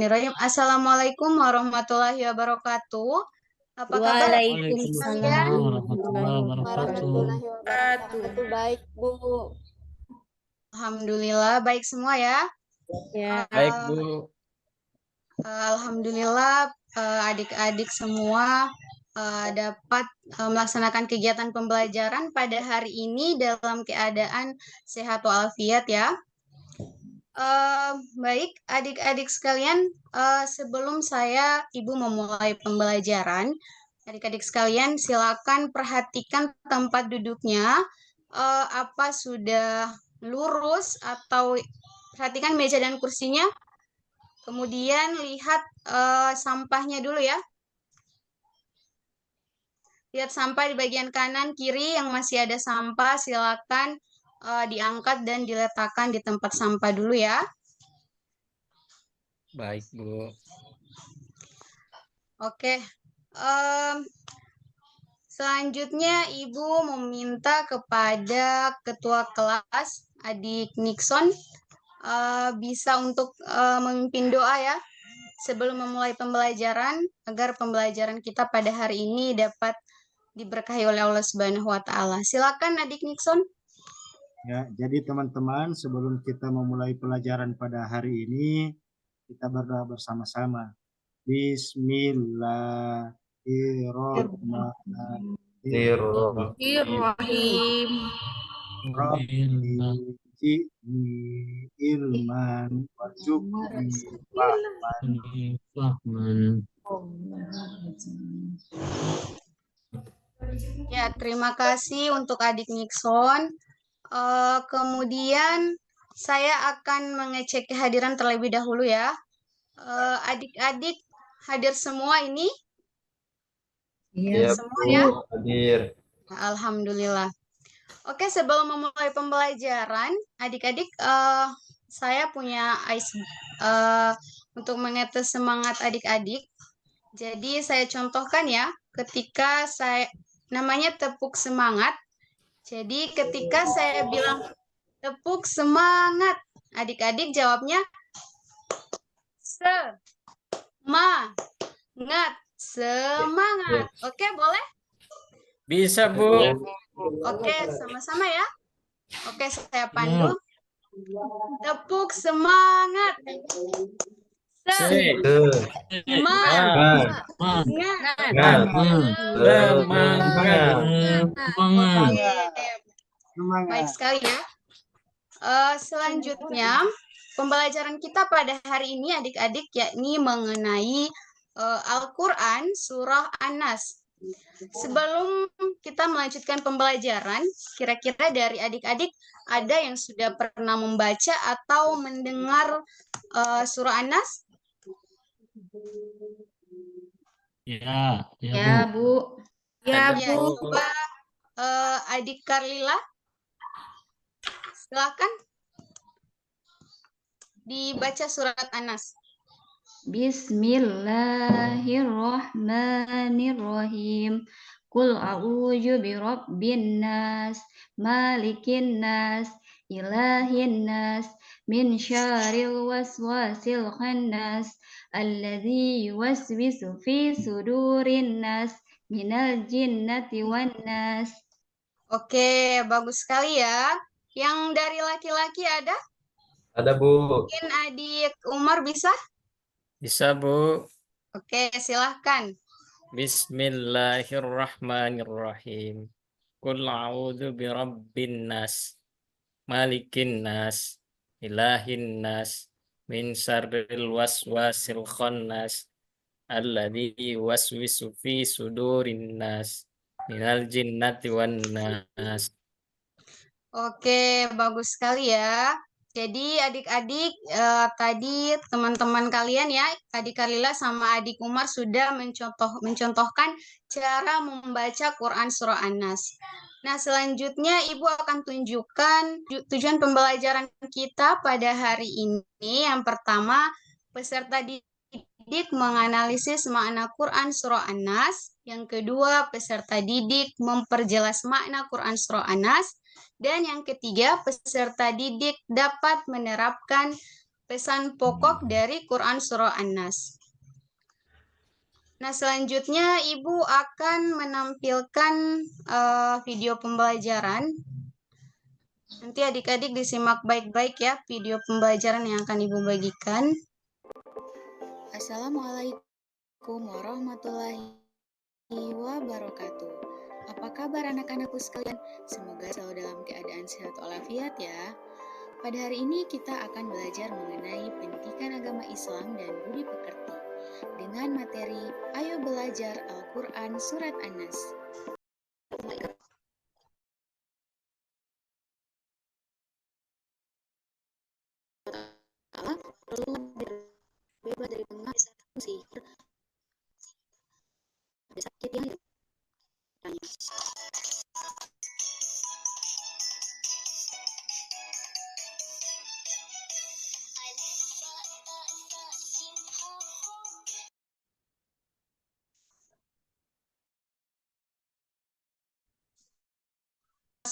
Bismillahirrahmanirrahim. Assalamualaikum warahmatullahi wabarakatuh. Apa kabar Waalaikumsalam kalian? warahmatullahi wabarakatuh. Warahmatullahi wabarakatuh. Baik, Bu. Alhamdulillah baik semua ya. Ya, Baik, Eh, Bu. Alhamdulillah adik-adik semua dapat melaksanakan kegiatan pembelajaran pada hari ini dalam keadaan sehat walafiat ya. Baik, adik-adik sekalian, sebelum Ibu memulai pembelajaran, adik-adik sekalian silakan perhatikan tempat duduknya, apa sudah lurus atau perhatikan meja dan kursinya. Kemudian lihat sampahnya dulu ya. Lihat sampah di bagian kanan kiri yang masih ada sampah, silakan diangkat dan diletakkan di tempat sampah dulu ya. Baik, Bu. Oke. Selanjutnya Ibu meminta kepada ketua kelas Adik Nixon bisa untuk memimpin doa ya sebelum memulai pembelajaran agar pembelajaran kita pada hari ini dapat diberkahi oleh Allah Subhanahu wa taala. Silakan Adik Nixon. Ya, jadi teman-teman, sebelum kita memulai pelajaran pada hari ini, kita berdoa bersama-sama. Bismillahirrahmanirrahim. Rabbi ji'ni ilman warzuqni fahman. Ya, terima kasih untuk Adik Nixon. Kemudian saya akan mengecek kehadiran terlebih dahulu ya. Adik-adik hadir semua ini? Iya, Semua Bu. ya? Hadir. Alhamdulillah. Oke, sebelum memulai pembelajaran, adik-adik, saya punya untuk mengetes semangat adik-adik. Jadi saya contohkan ya, ketika namanya tepuk semangat. Jadi ketika saya bilang tepuk semangat, adik-adik jawabnya semangat. Oke, boleh? Bisa, Bu. Oke, sama-sama ya. Oke, saya pandu. Tepuk semangat. Semangat. Baik sekali ya. Selanjutnya, pembelajaran kita pada hari ini adik-adik yakni mengenai Al-Quran Surah An-Nas. Sebelum kita melanjutkan pembelajaran, kira-kira dari adik-adik ada yang sudah pernah membaca atau mendengar surah An-Nas? ya, Bu. Ya, Ya, Bu. coba adik Karlila, silakan dibaca surat An-Nas. Bismillahirrahmanirrahim. Qul a'udzu birabbin nas, malikin nas, ilahin nas, min syarril waswasil khannas, alladzi yuwaswisu fi sudurin nas, minal jinnati wan nas. Oke, bagus sekali ya. Yang dari laki-laki ada? Ada, Bu. Mungkin adik Umar bisa? Bisa, Bu. Oke, silahkan. Bismillahirrahmanirrahim. Qul a'udzu birabbin nas, malikin nas, ilahin nas, min syarril waswasil khannas, alladzi yuwaswisu fi sudurin nas, minal jinnati wan nas. Oke, bagus sekali ya. Jadi adik-adik tadi teman-teman kalian ya, adik Kalila sama adik Umar sudah mencontohkan cara membaca Quran Surah An-Nas. Nah, selanjutnya Ibu akan tunjukkan tujuan pembelajaran kita pada hari ini. Yang pertama, peserta didik menganalisis makna Quran Surah An-Nas. Yang kedua, peserta didik memperjelas makna Quran Surah An-Nas. Dan yang ketiga, peserta didik dapat menerapkan pesan pokok dari Quran Surah An-Nas. Nah, selanjutnya Ibu akan menampilkan video pembelajaran. Nanti adik-adik disimak baik-baik ya video pembelajaran yang akan Ibu bagikan. Assalamualaikum warahmatullahi wabarakatuh. Apa kabar anak-anakku sekalian? Semoga selalu dalam keadaan sehat walafiat ya. Pada hari ini kita akan belajar mengenai pendidikan agama Islam dan budi pekerti dengan materi Ayo Belajar Al-Quran Surat An-Nas. Bebas dari pengaruh sihir, ada sakit yang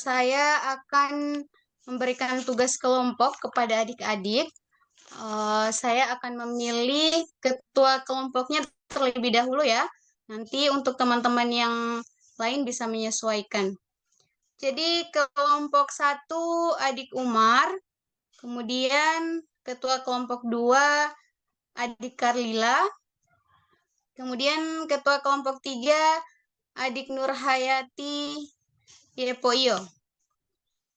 Saya akan memberikan tugas kelompok kepada adik-adik. Saya akan memilih ketua kelompoknya terlebih dahulu ya. Nanti untuk teman-teman yang lain bisa menyesuaikan. Jadi kelompok 1 adik Umar, kemudian ketua kelompok 2 adik Karlila, kemudian ketua kelompok 3 adik Nurhayati Yepoio.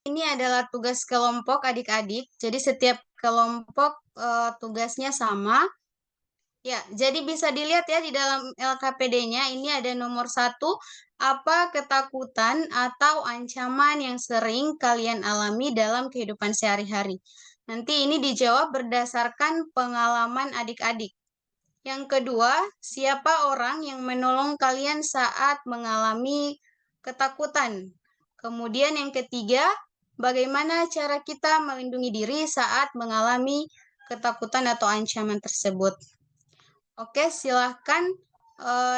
Ini adalah tugas kelompok adik-adik, jadi setiap kelompok tugasnya sama. Ya, jadi bisa dilihat ya di dalam LKPD-nya, ini ada nomor 1, apa ketakutan atau ancaman yang sering kalian alami dalam kehidupan sehari-hari. Nanti ini dijawab berdasarkan pengalaman adik-adik. Yang kedua, siapa orang yang menolong kalian saat mengalami ketakutan? Kemudian yang ketiga, bagaimana cara kita melindungi diri saat mengalami ketakutan atau ancaman tersebut? Oke, silahkan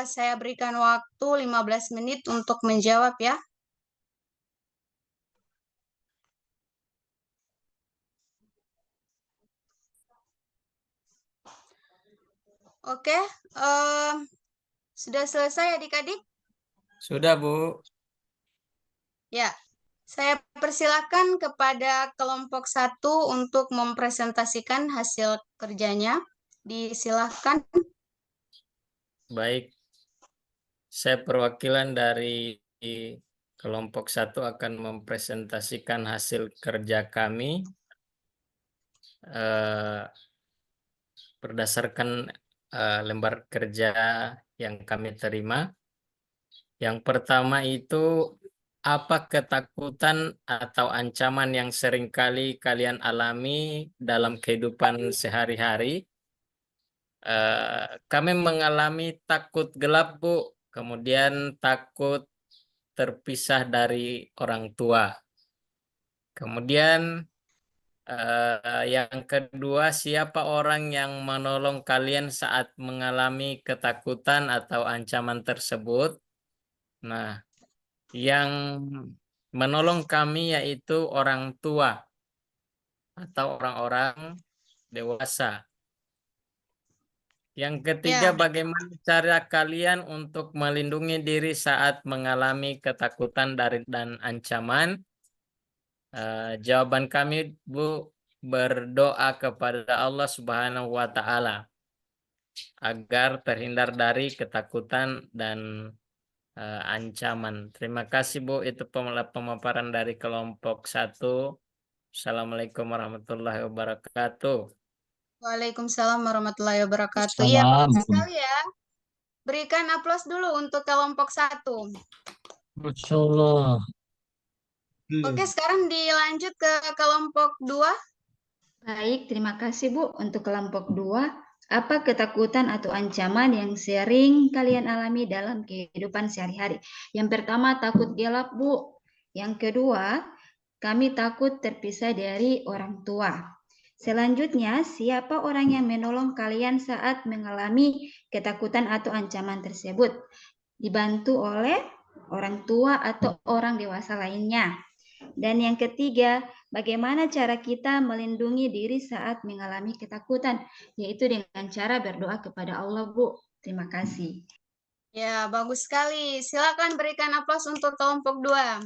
saya berikan waktu 15 menit untuk menjawab ya. Oke, sudah selesai adik-adik? Sudah, Bu. Ya, saya persilakan kepada kelompok 1 untuk mempresentasikan hasil kerjanya. Disilahkan. Baik. Saya perwakilan dari kelompok 1 akan mempresentasikan hasil kerja kami berdasarkan lembar kerja yang kami terima. Yang pertama itu, apa ketakutan atau ancaman yang seringkali kalian alami dalam kehidupan sehari-hari? Kami mengalami takut gelap, Bu. Kemudian takut terpisah dari orang tua. Kemudian yang kedua, siapa orang yang menolong kalian saat mengalami ketakutan atau ancaman tersebut? Nah, yang menolong kami yaitu orang tua atau orang-orang dewasa. Yang ketiga, bagaimana cara kalian untuk melindungi diri saat mengalami ketakutan dan ancaman? Jawaban kami, Bu, berdoa kepada Allah Subhanahu wa Ta'ala agar terhindar dari ketakutan dan ancaman. Terima kasih, Bu. Itu pemaparan dari kelompok 1. Assalamualaikum warahmatullahi wabarakatuh. Waalaikumsalam warahmatullahi wabarakatuh. Iya, bagus sekali ya. Berikan aplaus dulu untuk kelompok 1. Masyaallah. Oke, sekarang dilanjut ke kelompok 2. Baik, terima kasih Bu. Untuk kelompok 2, apa ketakutan atau ancaman yang sering kalian alami dalam kehidupan sehari-hari? Yang pertama, takut gelap, Bu. Yang kedua, kami takut terpisah dari orang tua. Selanjutnya, siapa orang yang menolong kalian saat mengalami ketakutan atau ancaman tersebut? Dibantu oleh orang tua atau orang dewasa lainnya. Dan yang ketiga, bagaimana cara kita melindungi diri saat mengalami ketakutan, yaitu dengan cara berdoa kepada Allah, Bu. Terima kasih. Ya, bagus sekali. Silakan berikan aplaus untuk kelompok 2.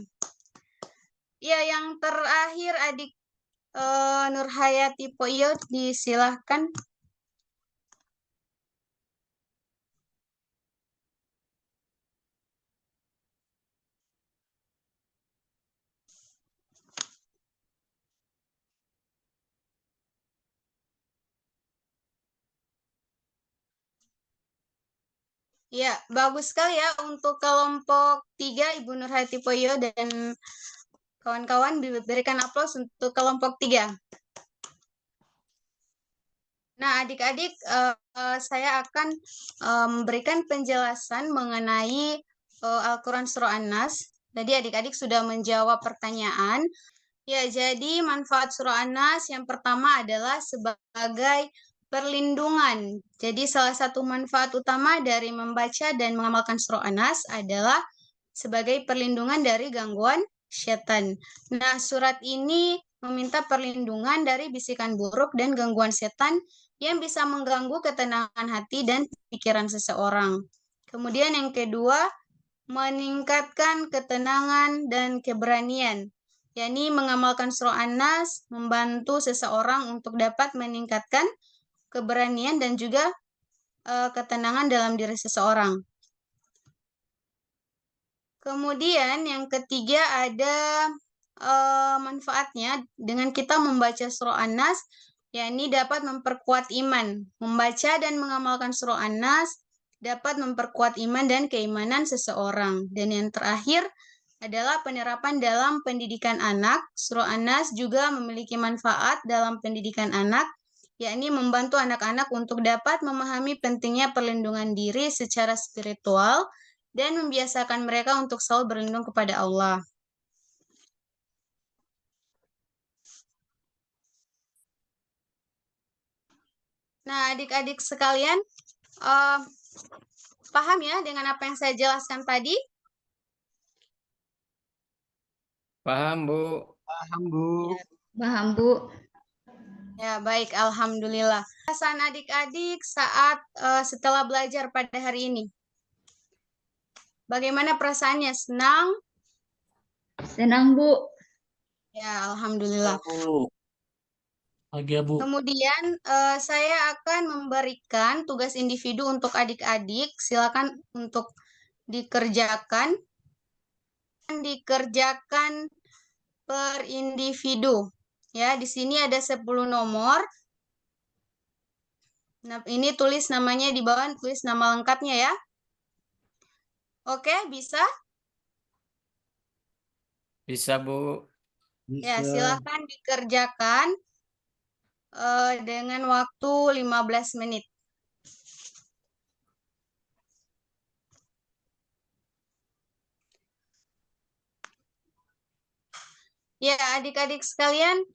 Ya, yang terakhir adik Nurhayati Poyo, disilahkan. Ya, bagus sekali ya untuk kelompok 3 Ibu Nurhayati Poyo dan kawan-kawan, berikan aplaus untuk kelompok 3. Nah, adik-adik, saya akan memberikan penjelasan mengenai Al-Quran Surah An-Nas. Jadi adik-adik sudah menjawab pertanyaan. Ya, jadi manfaat Surah An-Nas yang pertama adalah sebagai perlindungan. Jadi salah satu manfaat utama dari membaca dan mengamalkan Surah An-Nas adalah sebagai perlindungan dari gangguan setan. Nah, surat ini meminta perlindungan dari bisikan buruk dan gangguan setan yang bisa mengganggu ketenangan hati dan pikiran seseorang. Kemudian yang kedua, meningkatkan ketenangan dan keberanian. yakni mengamalkan surah An-Nas membantu seseorang untuk dapat meningkatkan keberanian dan juga ketenangan dalam diri seseorang. Kemudian yang ketiga ada manfaatnya dengan kita membaca surah An-Nas, yakni dapat memperkuat iman. Membaca dan mengamalkan surah An-Nas dapat memperkuat iman dan keimanan seseorang. Dan yang terakhir adalah penerapan dalam pendidikan anak. Surah An-Nas juga memiliki manfaat dalam pendidikan anak, yakni membantu anak-anak untuk dapat memahami pentingnya perlindungan diri secara spiritual dan membiasakan mereka untuk selalu berlindung kepada Allah. Nah, adik-adik sekalian, paham ya dengan apa yang saya jelaskan tadi? Paham, Bu. Paham, Bu. Paham, Bu. Ya, baik. Alhamdulillah. Perasaan adik-adik saat setelah belajar pada hari ini? Bagaimana perasaannya? Senang? Senang, Bu. Ya, Alhamdulillah. Bahagia, Bu. Kemudian saya akan memberikan tugas individu untuk adik-adik. Silakan untuk dikerjakan. Dikerjakan per individu. Ya, di sini ada 10 nomor. Nah, ini tulis namanya di bawah, tulis nama lengkapnya ya. Oke, bisa? Bisa, Bu. Ya, Bisa. silakan dikerjakan dengan waktu 15 menit. Ya, adik-adik sekalian,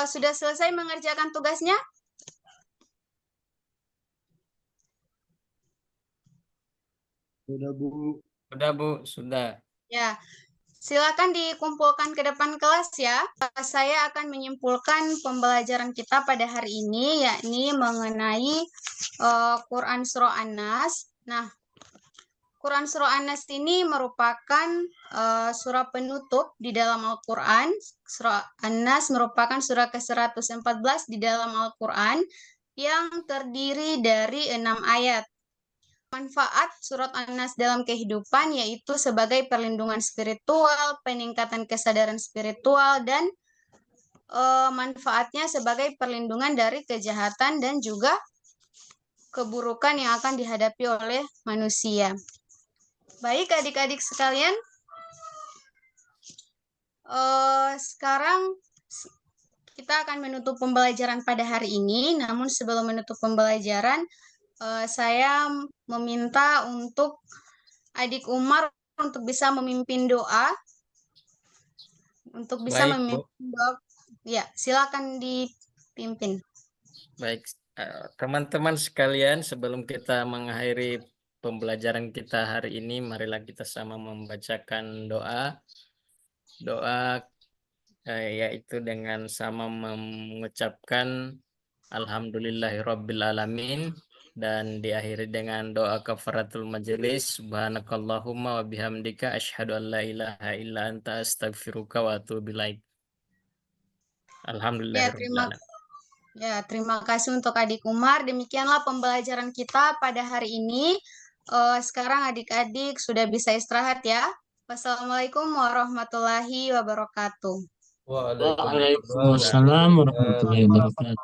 sudah selesai mengerjakan tugasnya? Sudah, Bu. Sudah, Bu. Sudah. Ya, silakan dikumpulkan ke depan kelas ya. Saya akan menyimpulkan pembelajaran kita pada hari ini, yakni mengenai Quran Surah An-Nas. Nah, Quran Surah An-Nas ini merupakan surah penutup di dalam Al-Quran. Surah An-Nas merupakan surah ke-114 di dalam Al-Quran yang terdiri dari 6 ayat. Manfaat surat An-Nas dalam kehidupan yaitu sebagai perlindungan spiritual, peningkatan kesadaran spiritual, dan manfaatnya sebagai perlindungan dari kejahatan dan juga keburukan yang akan dihadapi oleh manusia. Baik adik-adik sekalian, sekarang kita akan menutup pembelajaran pada hari ini. Namun sebelum menutup pembelajaran, saya meminta untuk adik Umar untuk bisa memimpin doa. Untuk bisa Baik, Bu. memimpin doa, ya silakan dipimpin. Baik, teman-teman sekalian, sebelum kita mengakhiri pembelajaran kita hari ini, marilah kita sama membacakan doa. Doa yaitu dengan sama mengucapkan Alhamdulillahirabbil alamin dan diakhiri dengan doa kafaratul majelis. Subhanakallahumma wa bihamdika asyhadu an la ilaha illa anta astaghfiruka wa atubu ilaik. Ya, Alhamdulillahirabbil alamin. terima kasih untuk Adik Umar. Demikianlah pembelajaran kita pada hari ini. Sekarang adik-adik sudah bisa istirahat ya. Wassalamualaikum warahmatullahi wabarakatuh. Waalaikumsalam warahmatullahi wabarakatuh.